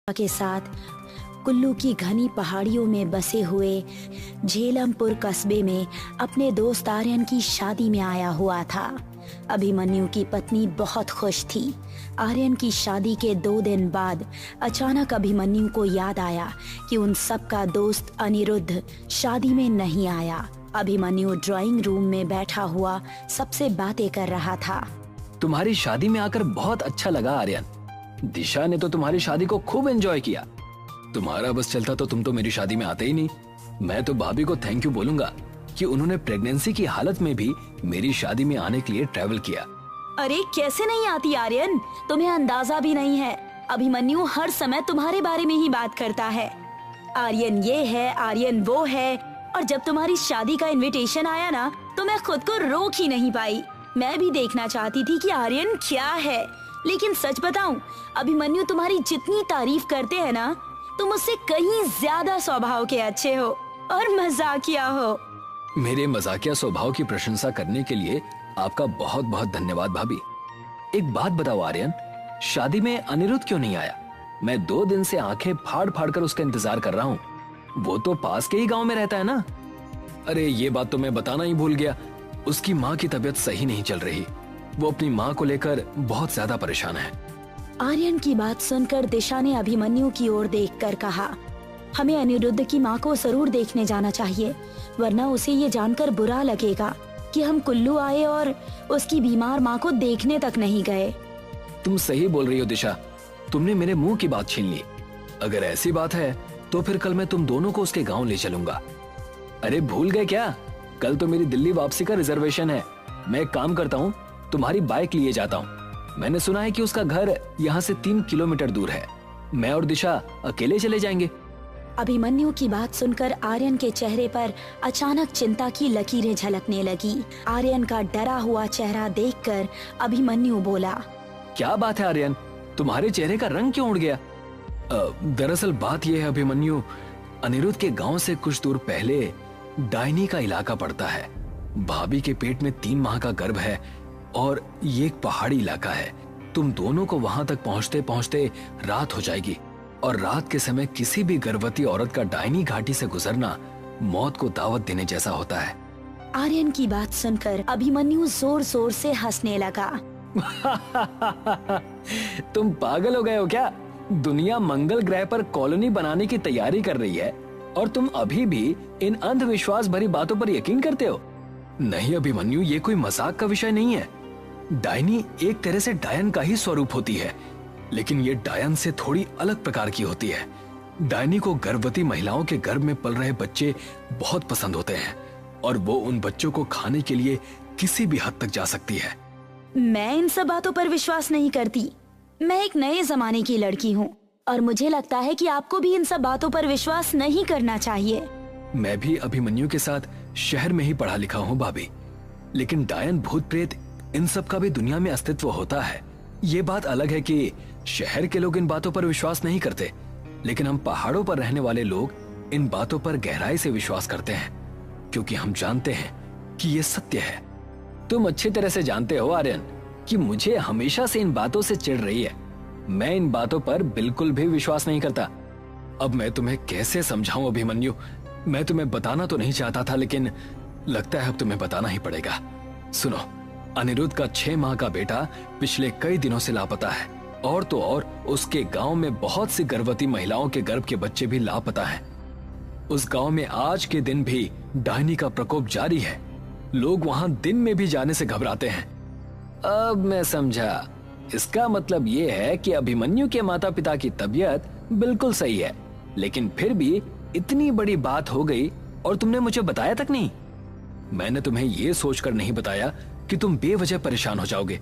के साथ कुल्लू की घनी पहाड़ियों में बसे हुए झेलमपुर कस्बे में अपने दोस्त आर्यन की शादी में आया हुआ था। अभिमन्यु की पत्नी बहुत खुश थी। आर्यन की शादी के 2 दिन बाद अचानक अभिमन्यु को याद आया कि उन सब का दोस्त अनिरुद्ध शादी में नहीं आया। अभिमन्यु ड्राइंग रूम में बैठा हुआ सबसे बातें कर रहा था। तुम्हारी शादी में आकर बहुत अच्छा लगा आर्यन। दिशा ने तो तुम्हारी शादी को खूब एंजॉय किया। तुम्हारा बस चलता तो तुम तो मेरी शादी में आते ही नहीं। मैं तो भाभी को थैंक यू बोलूंगा कि उन्होंने प्रेगनेंसी की हालत में भी मेरी शादी में आने के लिए ट्रैवल किया। अरे कैसे नहीं आती आर्यन, तुम्हें अंदाजा भी नहीं है। अभिमन्यु हर समय तुम्हारे बारे में ही बात करता है। आर्यन ये है, आर्यन वो है। और जब तुम्हारी शादी का इनविटेशन आया ना, तो मैं खुद को रोक ही नहीं पाई। मैं भी देखना चाहती थी कि आर्यन क्या है। लेकिन सच बताऊं, अभिमन्यु तुम्हारी जितनी तारीफ करते हैं ना, तुम उससे कहीं ज्यादा स्वभाव के अच्छे हो और मजाकिया हो। मेरे मजाकिया स्वभाव की प्रशंसा करने के लिए आपका बहुत बहुत धन्यवाद भाभी। एक बात बताओ आर्यन, शादी में अनिरुद्ध क्यों नहीं आया? मैं 2 दिन से आंखें फाड़ फाड़ कर उसका इंतजार कर रहा हूँ। वो तो पास के ही गांव में रहता है ना। अरे ये बात तो मैं बताना ही भूल गया। उसकी माँ की तबीयत सही नहीं चल रही। वो अपनी माँ को लेकर बहुत ज्यादा परेशान है। आर्यन की बात सुनकर दिशा ने अभिमन्यु की ओर देखकर कहा, हमें अनिरुद्ध की माँ को जरूर देखने जाना चाहिए, वरना उसे ये जानकर बुरा लगेगा कि हम कुल्लू आए और उसकी बीमार माँ को देखने तक नहीं गए। तुम सही बोल रही हो दिशा, तुमने मेरे मुंह की बात छीन ली। अगर ऐसी बात है तो फिर कल मैं तुम दोनों को उसके गाँव ले चलूंगा। अरे भूल गए क्या? कल तो मेरी दिल्ली वापसी का रिजर्वेशन है। मैं एक काम करता हूँ, तुम्हारी बाइक लिए जाता हूँ। मैंने सुना है कि उसका घर यहाँ से 3 किलोमीटर दूर है। मैं और दिशा अकेले चले जाएंगे। अभिमन्यु की बात सुनकर आर्यन के चेहरे पर अचानक चिंता की लकीरें झलकने लगी। आर्यन का डरा हुआ चेहरा देखकर अभिमन्यु बोला, क्या बात है आर्यन, तुम्हारे चेहरे का रंग क्यों उड़ गया? दरअसल बात यह है अभिमन्यु, अनिरुद्ध के गांव से कुछ दूर पहले डायनी का इलाका पड़ता है। भाभी के पेट में 3 माह का गर्भ है और ये एक पहाड़ी इलाका है। तुम दोनों को वहां तक पहुंचते पहुंचते रात हो जाएगी और रात के समय किसी भी गर्भवती औरत का डायनी घाटी से गुजरना मौत को दावत देने जैसा होता है। आर्यन की बात सुनकर अभिमन्यु जोर जोर से हंसने लगा। तुम पागल हो गए हो क्या? दुनिया मंगल ग्रह पर कॉलोनी बनाने की तैयारी कर रही है और तुम अभी भी इन अंधविश्वास भरी बातों पर यकीन करते हो? नहीं अभिमन्यु, ये कोई मजाक का विषय नहीं है। डायनी एक तरह से डायन का ही स्वरूप होती है, लेकिन ये डायन से थोड़ी अलग प्रकार की होती है। डायनी को गर्भवती महिलाओं के गर्भ में पल रहे बच्चे बहुत पसंद होते हैं और वो उन बच्चों को खाने के लिए किसी भी हद तक जा सकती है। मैं इन सब बातों पर विश्वास नहीं करती। मैं एक नए जमाने की लड़की हूँ और मुझे लगता है कि आपको भी इन सब बातों पर विश्वास नहीं करना चाहिए। मैं भी अभिमन्यु के साथ शहर में ही पढ़ा लिखा हूँ भाभी, लेकिन डायन भूत प्रेत इन सब का भी दुनिया में अस्तित्व होता है। ये बात अलग है कि शहर के लोग इन बातों पर विश्वास नहीं करते, लेकिन हम पहाड़ों पर रहने वाले लोग इन बातों पर गहराई से विश्वास करते हैं, क्योंकि हम जानते हैं कि ये सत्य है। तुम अच्छी तरह से जानते हो आर्यन कि मुझे हमेशा से इन बातों से चिढ़ रही है। मैं इन बातों पर बिल्कुल भी विश्वास नहीं करता। अब मैं तुम्हें कैसे समझाऊं अभिमन्यु? मैं तुम्हें बताना तो नहीं चाहता था, लेकिन लगता है अब तुम्हें बताना ही पड़ेगा। सुनो, अनिरुद्ध का 6 माह का बेटा पिछले कई दिनों से लापता है और तो और उसके गांव में बहुत सी गर्भवती महिलाओं के गर्भ के बच्चे भी लापता हैं। उस गांव में आज के दिन भी डायनी का प्रकोप जारी है। लोग वहां दिन में भी जाने से घबराते हैं। अब मैं समझा। इसका मतलब ये है कि अभिमन्यु के माता पिता की तबीयत बिल्कुल सही है, लेकिन फिर भी इतनी बड़ी बात हो गई और तुमने मुझे बताया तक नहीं। मैंने तुम्हें ये सोचकर नहीं बताया कि तुम बेवजह परेशान हो जाओगे।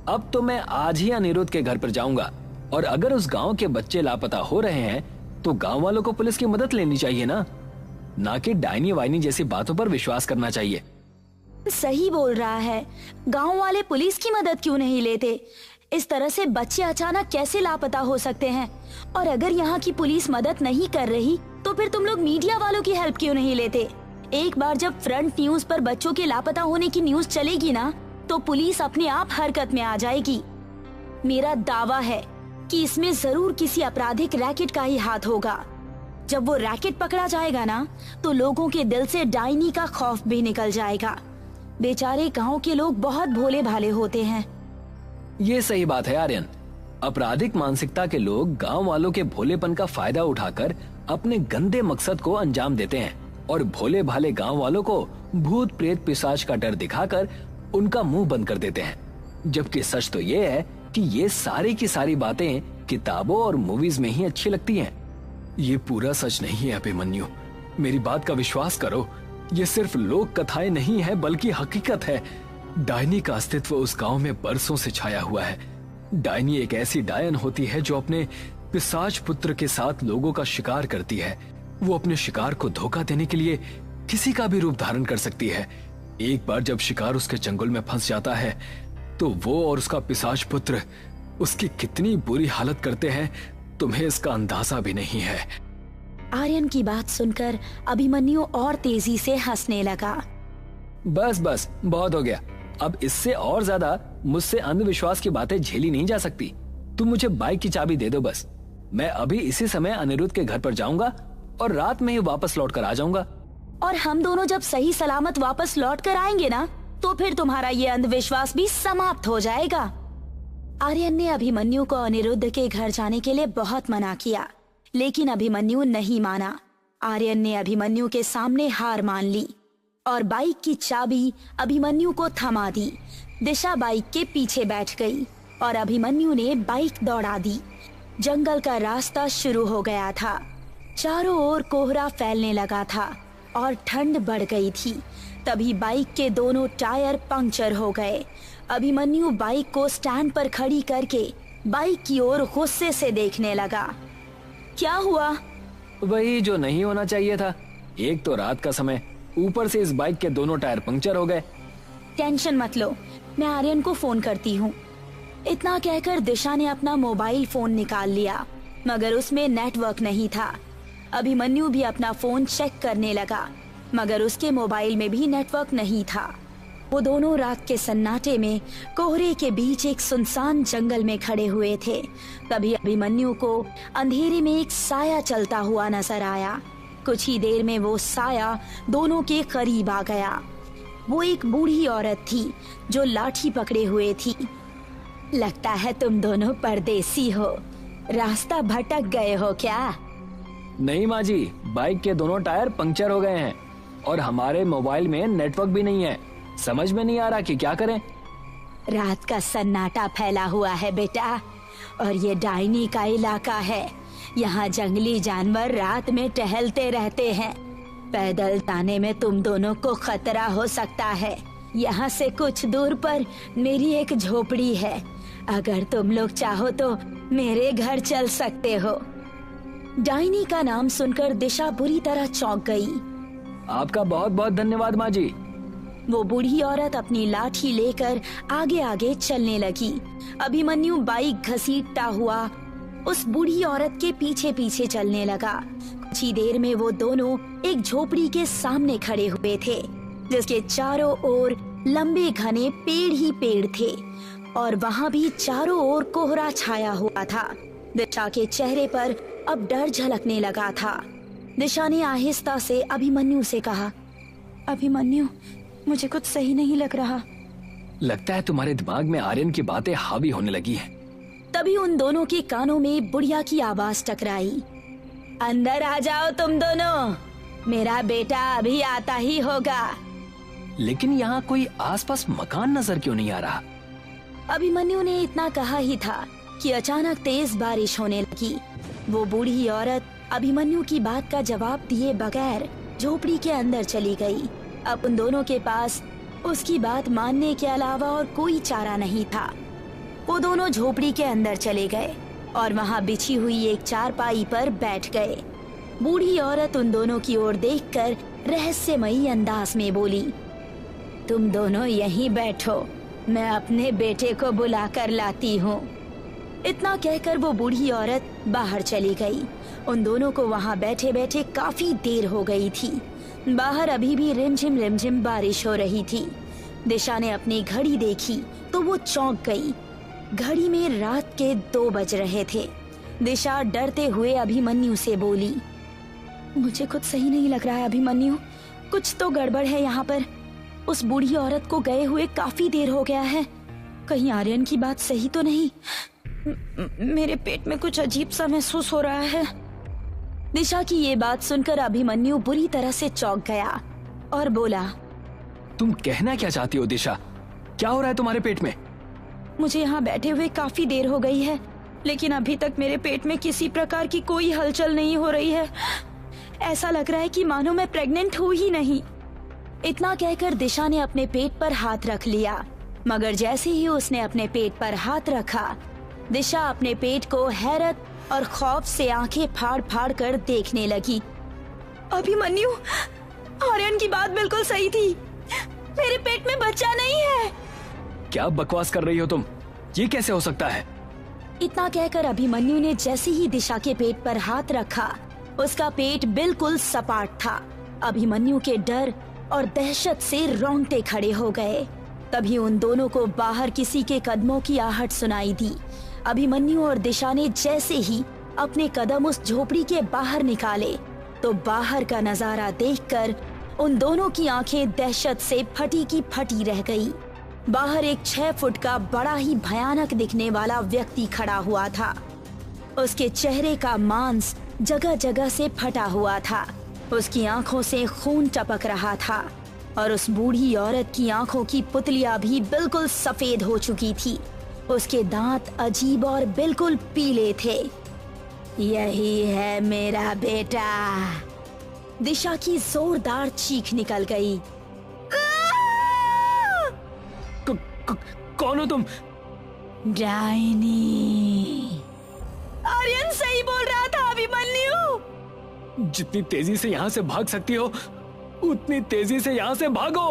अब तो मैं आज ही अनिरुद्ध के घर पर जाऊंगा और अगर उस गांव के बच्चे लापता हो रहे हैं तो गांव वालों को पुलिस की मदद लेनी चाहिए ना कि डायनी वाइनी जैसी बातों पर विश्वास करना चाहिए। सही बोल रहा है। गांव वाले पुलिस की मदद क्यों नहीं लेते? इस तरह से बच्चे अचानक कैसे लापता हो सकते हैं? और अगर यहाँ की पुलिस मदद नहीं कर रही तो फिर तुम लोग मीडिया वालों की हेल्प क्यों नहीं लेते? एक बार जब फ्रंट न्यूज पर बच्चों के लापता होने की न्यूज चलेगी ना, तो पुलिस अपने आप हरकत में आ जाएगी। मेरा दावा है कि इसमें जरूर किसी आपराधिक रैकेट का ही हाथ होगा। जब वो रैकेट पकड़ा जाएगा ना, तो लोगों के दिल से डायनी का खौफ भी निकल जाएगा। बेचारे गांव के लोग बहुत भोले भाले होते हैं। ये सही बात है आर्यन। आपराधिक मानसिकता के लोग गांव वालों के भोलेपन का फायदा उठाकर अपने गंदे मकसद को अंजाम देते हैं और भोले भाले गांव वालों को भूत प्रेत पिशाच का डर दिखाकर उनका मुंह बंद कर देते हैं। जबकि सच तो ये है कि ये सारी की सारी बातें किताबों और मूवीज में ही अच्छी लगती हैं। ये पूरा सच नहीं है अभिमन्यु, मेरी बात का विश्वास करो। ये सिर्फ लोक कथाएं नहीं है बल्कि हकीकत है। डायनी का अस्तित्व उस गांव में बरसों से छाया हुआ है। डायनी एक ऐसी डायन होती है जो अपने पिशाच पुत्र के साथ लोगों का शिकार करती है। वो अपने शिकार को धोखा देने के लिए किसी का भी रूप धारण कर सकती है। एक बार जब शिकार उसके चंगुल में फंस जाता है तो वो और उसका पिशाच पुत्र उसकी कितनी बुरी हालत करते हैं, तुम्हें इसका अंदाजा भी नहीं है। आर्यन की बात सुनकर अभिमन्यु और तेजी से हंसने लगा। बस बस बहुत हो गया। अब इससे और ज्यादा मुझसे अंधविश्वास की बातें झेली नहीं जा सकती। तुम मुझे बाइक की चाबी दे दो बस। मैं अभी इसी समय अनिरुद्ध के घर पर जाऊंगा और रात में ही वापस लौट कर आ जाऊंगा। और हम दोनों जब सही सलामत वापस लौट कर आएंगे ना, तो फिर तुम्हारा ये अंधविश्वास भी समाप्त हो जाएगा। आर्यन ने अभिमन्यु को अनिरुद्ध के घर जाने के लिए बहुत मना किया, लेकिन अभिमन्यु नहीं माना। आर्यन ने अभिमन्यु के सामने हार मान ली और बाइक की चाबी अभिमन्यु को थमा दी। दिशा बाइक के पीछे बैठ गई और अभिमन्यु ने बाइक दौड़ा दी। जंगल का रास्ता शुरू हो गया था। चारों ओर कोहरा फैलने लगा था और ठंड बढ़ गई थी। तभी बाइक के दोनों टायर पंक्चर हो गए। अभिमन्यु बाइक को स्टैंड पर खड़ी करके बाइक की ओर गुस्से से देखने लगा। क्या हुआ? वही जो नहीं होना चाहिए था। एक तो रात का समय, ऊपर से इस बाइक के दोनों टायर पंक्चर हो गए। टेंशन मत लो, मैं आर्यन को फोन करती हूँ। इतना कहकर दिशा ने अपना मोबाइल फोन निकाल लिया, मगर उसमें नेटवर्क नहीं था। अभिमन्यु भी अपना फोन चेक करने लगा, मगर उसके मोबाइल में भी नेटवर्क नहीं था। वो दोनों रात के सन्नाटे में कोहरे के बीच एक सुनसान जंगल में खड़े हुए थे। तभी अभिमन्यु को अंधेरे में एक साया चलता हुआ नजर आया। कुछ ही देर में वो साया दोनों के करीब आ गया। वो एक बूढ़ी औरत थी जो लाठी पकड़े हुए थी। लगता है तुम दोनों परदेसी हो, रास्ता भटक गए हो क्या? नहीं माँ जी, बाइक के दोनों टायर पंक्चर हो गए हैं और हमारे मोबाइल में नेटवर्क भी नहीं है। समझ में नहीं आ रहा कि क्या करें। रात का सन्नाटा फैला हुआ है बेटा, और ये डायनी का इलाका है। यहाँ जंगली जानवर रात में टहलते रहते हैं। पैदल जाने में तुम दोनों को खतरा हो सकता है। यहाँ से कुछ दूर पर मेरी एक झोपड़ी है। अगर तुम लोग चाहो तो मेरे घर चल सकते हो। डायनी का नाम सुनकर दिशा बुरी तरह चौंक गई। आपका बहुत बहुत धन्यवाद माँ जी। वो बूढ़ी औरत अपनी लाठी लेकर आगे आगे चलने लगी। अभिमन्यु बाइक घसीटता हुआ उस बूढ़ी औरत के पीछे पीछे चलने लगा। कुछ ही देर में वो दोनों एक झोपड़ी के सामने खड़े हुए थे, जिसके चारों ओर लंबे घने पेड़ ही पेड़ थे और वहाँ भी चारों ओर कोहरा छाया हुआ था। दिशा के चेहरे पर अब डर झलकने लगा था। दिशा ने आहिस्ता से अभिमन्यु से कहा, अभिमन्यु, मुझे कुछ सही नहीं लग रहा। लगता है तुम्हारे दिमाग में आर्यन की बातें हावी होने लगी हैं। तभी उन दोनों के कानों में बुढ़िया की आवाज टकराई। अंदर आ जाओ तुम दोनों, मेरा बेटा अभी आता ही होगा। लेकिन यहाँ कोई आसपास मकान नजर क्यों नहीं आ रहा? अभिमन्यु ने इतना कहा ही था कि अचानक तेज बारिश होने लगी। वो बूढ़ी औरत अभिमन्यु की बात का जवाब दिए बगैर झोपड़ी के अंदर चली गई। अब उन दोनों के पास उसकी बात मानने के अलावा और कोई चारा नहीं था। वो दोनों झोपड़ी के अंदर चले गए और वहाँ बिछी हुई एक चारपाई पर बैठ गए। बूढ़ी औरत उन दोनों की ओर देखकर रहस्यमयी अंदाज में बोली, तुम दोनों यहीं बैठो, मैं अपने बेटे को बुला कर लाती हूँ। इतना कहकर वो बूढ़ी औरत बाहर चली गई। उन दोनों को वहाँ बैठे बैठे काफी देर हो गई थी। बाहर अभी भी रिमझिम बारिश हो रही थी। दिशा ने अपनी घड़ी देखी तो वो चौंक गई। घड़ी में रात के 2 बज रहे थे। दिशा डरते हुए अभिमन्यु से बोली, मुझे कुछ सही नहीं लग रहा है अभिमन्यु, कुछ तो गड़बड़ है यहाँ पर। उस बूढ़ी औरत को गए हुए काफी देर हो गया है, कहीं आर्यन की बात सही तो नहीं। मेरे पेट में कुछ अजीब सा महसूस हो रहा है। दिशा की ये बात सुनकर अभिमन्यु बुरी तरह से चौंक गया और बोला, तुम कहना क्या चाहती हो दिशा? क्या हो रहा है तुम्हारे पेट में? मुझे यहाँ बैठे हुए काफी देर हो गई है, लेकिन अभी तक मेरे पेट में किसी प्रकार की कोई हलचल नहीं हो रही है। ऐसा लग रहा है कि मानो मैं प्रेग्नेंट हूँ ही नहीं। इतना कहकर दिशा ने अपने पेट पर हाथ रख लिया, मगर जैसे ही उसने अपने पेट पर हाथ रखा, दिशा अपने पेट को हैरत और खौफ से आंखें फाड़ फाड़ कर देखने लगी। अभिमन्यु, आर्यन की बात बिल्कुल सही थी, मेरे पेट में बच्चा नहीं है। क्या बकवास कर रही हो तुम? ये कैसे हो सकता है? इतना कहकर अभिमन्यु ने जैसे ही दिशा के पेट पर हाथ रखा, उसका पेट बिल्कुल सपाट था। अभिमन्यु के डर और दहशत से रोंगटे खड़े हो गए। तभी उन दोनों को बाहर किसी के कदमों की आहट सुनाई दी। अभिमन्यु और दिशा ने जैसे ही अपने कदम उस झोपड़ी के बाहर निकाले, तो बाहर का नजारा देखकर उन दोनों की आंखें दहशत से फटी की फटी रह गई। बाहर एक 6 फुट का बड़ा ही भयानक दिखने वाला व्यक्ति खड़ा हुआ था। उसके चेहरे का मांस जगह जगह से फटा हुआ था, उसकी आंखों से खून टपक रहा था और उस बूढ़ी औरत की आंखों की पुतलियां भी बिल्कुल सफेद हो चुकी थी। उसके दांत अजीब और बिल्कुल पीले थे। यही है मेरा बेटा। दिशा की जोरदार चीख निकल गई। कौन हो तुम? डायनी। आर्यन सही बोल रहा था अभिमन्यु। जितनी तेजी से यहाँ से भाग सकती हो, उतनी तेजी से यहाँ से भागो।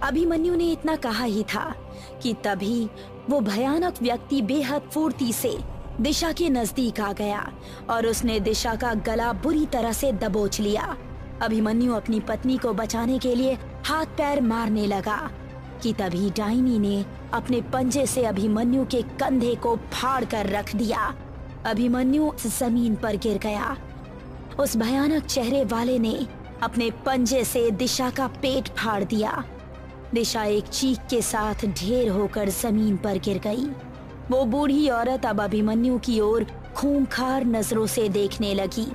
अभिमन्यु ने इतना कहा ही था कि तभी वो भयानक व्यक्ति बेहद फुर्ती से दिशा के नजदीक आ गया और उसने दिशा का गला बुरी तरह से दबोच लिया। अभिमन्यु अपनी पत्नी को बचाने के लिए हाथ पैर मारने लगा कि तभी डायनी ने अपने पंजे से अभिमन्यु के कंधे को फाड़ कर रख दिया। अभिमन्यु जमीन पर गिर गया। उस भयानक चेहरे वाले ने अपने पंजे से दिशा का पेट फाड़ दिया। दिशा एक चीख के साथ ढेर होकर जमीन पर गिर गई। वो बूढ़ी औरत अब अभिमन्यु की ओर खूंखार नजरों से देखने लगी।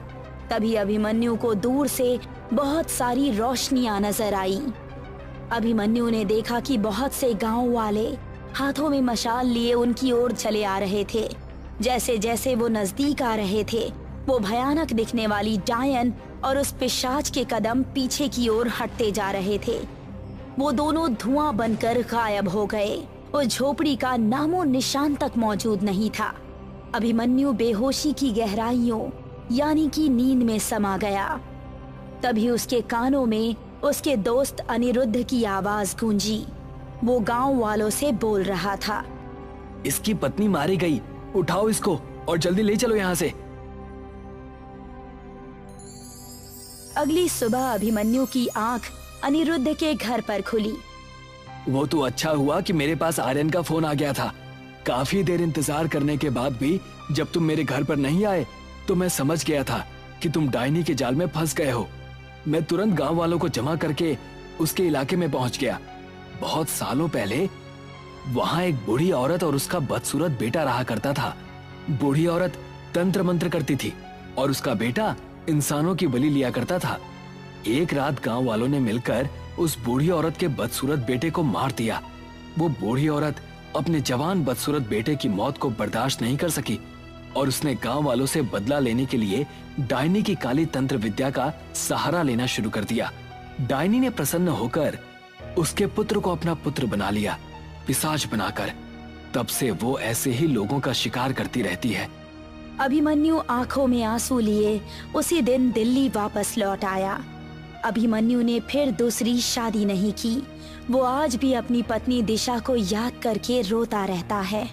तभी अभिमन्यु को दूर से बहुत सारी रोशनियां नजर आई। अभिमन्यु ने देखा कि बहुत से गांव वाले हाथों में मशाल लिए उनकी ओर चले आ रहे थे। जैसे जैसे वो नजदीक आ रहे थे, वो भयानक दिखने वाली डायन और उस पिशाच के कदम पीछे की ओर हटते जा रहे थे। वो दोनों धुआं बनकर गायब हो गए। उस झोपड़ी का नामो निशान तक मौजूद नहीं था। अभिमन्यु बेहोशी की गहराइयों यानी कि नींद में समा गया। तभी उसके कानों में उसके दोस्त अनिरुद्ध की आवाज गूंजी। वो गांव वालों से बोल रहा था, इसकी पत्नी मारी गई, उठाओ इसको और जल्दी ले चलो यहाँ से। अगली सुबह अभिमन्यु की आंख अनिरुद्ध के घर पर खुली। वो तो अच्छा हुआ कि मेरे पास आर्यन का फोन आ गया था। काफी देर इंतजार करने के बाद भी जब तुम मेरे घर पर नहीं आए तो मैं समझ गया था कि तुम डायनी के जाल में फंस गए हो। मैं तुरंत गांव वालों को जमा करके उसके इलाके में पहुंच गया। बहुत सालों पहले वहां एक बूढ़ी औरत और उसका बदसूरत बेटा रहा करता था। बूढ़ी औरत तंत्र मंत्र करती थी और उसका बेटा इंसानों की बलि लिया करता था। एक रात गांव वालों ने मिलकर उस बूढ़ी औरत के बदसूरत बेटे को मार दिया। वो बूढ़ी औरत अपने जवान बदसूरत बेटे की मौत को बर्दाश्त नहीं कर सकी और उसने गांव वालों से बदला लेने के लिए डायनी की काली तंत्र विद्या का सहारा लेना शुरू कर दिया। डायनी ने प्रसन्न होकर उसके पुत्र को अपना पुत्र बना लिया, पिशाच बनाकर। तब से वो ऐसे ही लोगों का शिकार करती रहती है। अभिमन्यु आंखों में आंसू लिए उसी दिन दिल्ली वापस लौट आया। अभिमन्यु ने फिर दूसरी शादी नहीं की। वो आज भी अपनी पत्नी दिशा को याद करके रोता रहता है।